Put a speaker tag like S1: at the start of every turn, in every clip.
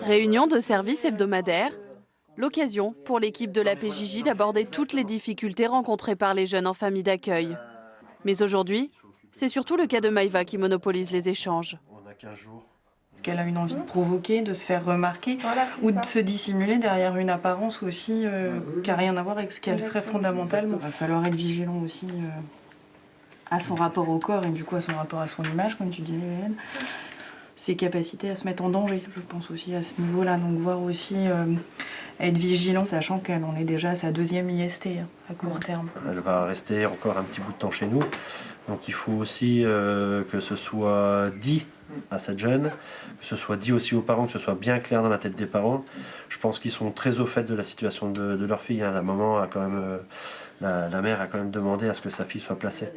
S1: Réunion de service hebdomadaire, l'occasion pour l'équipe de la PJJ d'aborder toutes les difficultés rencontrées par les jeunes en famille d'accueil. Mais aujourd'hui, c'est surtout le cas de Maïva qui monopolise les échanges.
S2: Est-ce qu'elle a une envie de provoquer, de se faire remarquer, ou de se dissimuler derrière une apparence aussi qui n'a rien à voir avec ce qu'elle serait fondamentalement. Il va falloir être vigilant aussi à son rapport au corps et du coup à son rapport à son image, comme tu disais, Hélène. Ses capacités à se mettre en danger, je pense aussi à ce niveau-là. Donc voir aussi être vigilant, sachant qu'elle en est déjà à sa 2e IST à court terme.
S3: Elle va rester encore un petit bout de temps chez nous. Donc il faut aussi que ce soit dit à cette jeune, que ce soit dit aussi aux parents, que ce soit bien clair dans la tête des parents. Je pense qu'ils sont très au fait de la situation de leur fille. La maman a quand même, la mère a quand même demandé à ce que sa fille soit placée.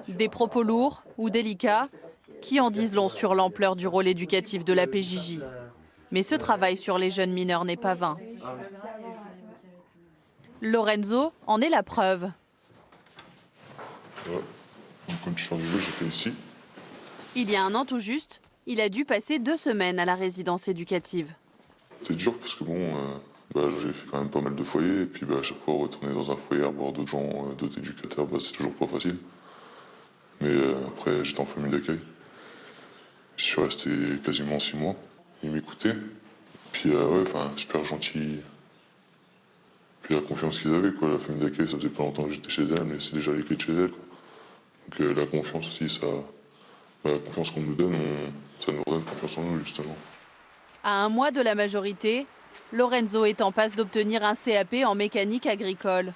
S1: Des propos lourds ou délicats qui en disent long sur l'ampleur du rôle éducatif de la PJJ. Mais ce travail sur les jeunes mineurs n'est pas vain. Lorenzo en est la preuve.
S4: Quand je suis arrivé, j'étais ici.
S1: Il y a un an tout juste, il a dû passer 2 semaines à la résidence éducative.
S4: C'est dur parce que bon, j'ai fait quand même pas mal de foyers et puis à chaque fois retourner dans un foyer, voir d'autres gens, d'autres éducateurs, c'est toujours pas facile. Mais après, j'étais en famille d'accueil. Je suis resté quasiment 6 mois. Ils m'écoutaient. Puis super gentil. Puis la confiance qu'ils avaient, quoi. La famille d'accueil, ça faisait pas longtemps que j'étais chez elle, mais c'est déjà les clés de chez elle, quoi. Donc la confiance aussi, ça, la confiance qu'on nous donne, ça nous redonne confiance en nous, justement.
S1: À 1 mois de la majorité, Lorenzo est en passe d'obtenir un CAP en mécanique agricole.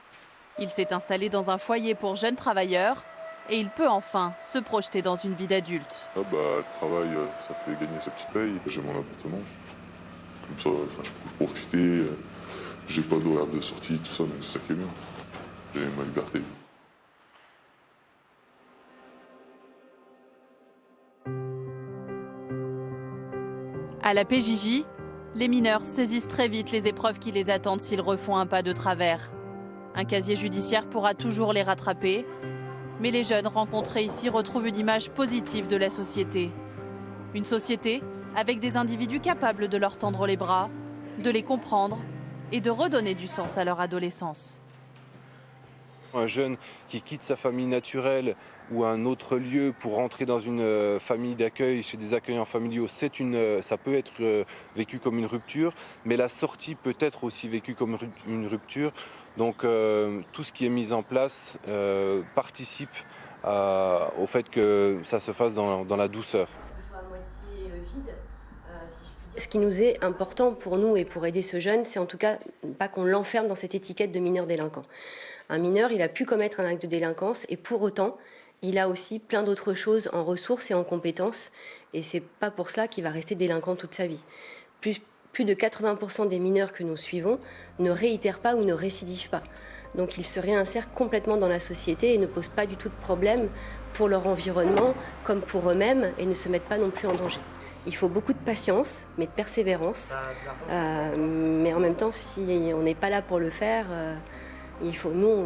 S1: Il s'est installé dans un foyer pour jeunes travailleurs et il peut enfin se projeter dans une vie d'adulte.
S4: Le travail, ça fait gagner sa petite paye. J'ai mon appartement. Comme ça, je peux profiter. J'ai pas d'horaire de sortie, tout ça, donc c'est ça qui est bien. J'ai ma liberté.
S1: À la PJJ, les mineurs saisissent très vite les épreuves qui les attendent s'ils refont un pas de travers. Un casier judiciaire pourra toujours les rattraper, mais les jeunes rencontrés ici retrouvent une image positive de la société. Une société avec des individus capables de leur tendre les bras, de les comprendre et de redonner du sens à leur adolescence.
S5: Un jeune qui quitte sa famille naturelle ou un autre lieu pour rentrer dans une famille d'accueil, chez des accueillants familiaux, ça peut être vécu comme une rupture, mais la sortie peut être aussi vécue comme une rupture. Donc tout ce qui est mis en place participe au fait que ça se fasse dans la douceur.
S6: Ce qui nous est important pour nous et pour aider ce jeune, c'est en tout cas pas qu'on l'enferme dans cette étiquette de mineur délinquant. Un mineur, il a pu commettre un acte de délinquance et pour autant, il a aussi plein d'autres choses en ressources et en compétences et c'est pas pour cela qu'il va rester délinquant toute sa vie. Plus de 80% des mineurs que nous suivons ne réitèrent pas ou ne récidivent pas. Donc ils se réinsèrent complètement dans la société et ne posent pas du tout de problème pour leur environnement comme pour eux-mêmes et ne se mettent pas non plus en danger. Il faut beaucoup de patience, mais de persévérance. Mais en même temps, si on n'est pas là pour le faire, nous,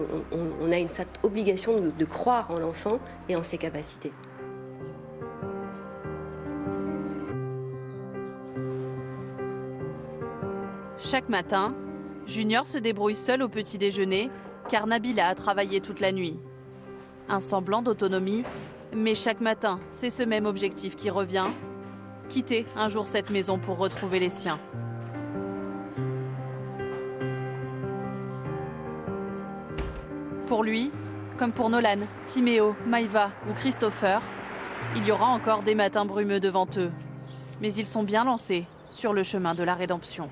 S6: on a cette obligation de croire en l'enfant et en ses capacités.
S1: Chaque matin, Junior se débrouille seul au petit déjeuner car Nabila a travaillé toute la nuit. Un semblant d'autonomie, mais chaque matin, c'est ce même objectif qui revient. Quitter un jour cette maison pour retrouver les siens. Pour lui, comme pour Nolan, Timéo, Maïva ou Christopher, il y aura encore des matins brumeux devant eux. Mais ils sont bien lancés sur le chemin de la rédemption.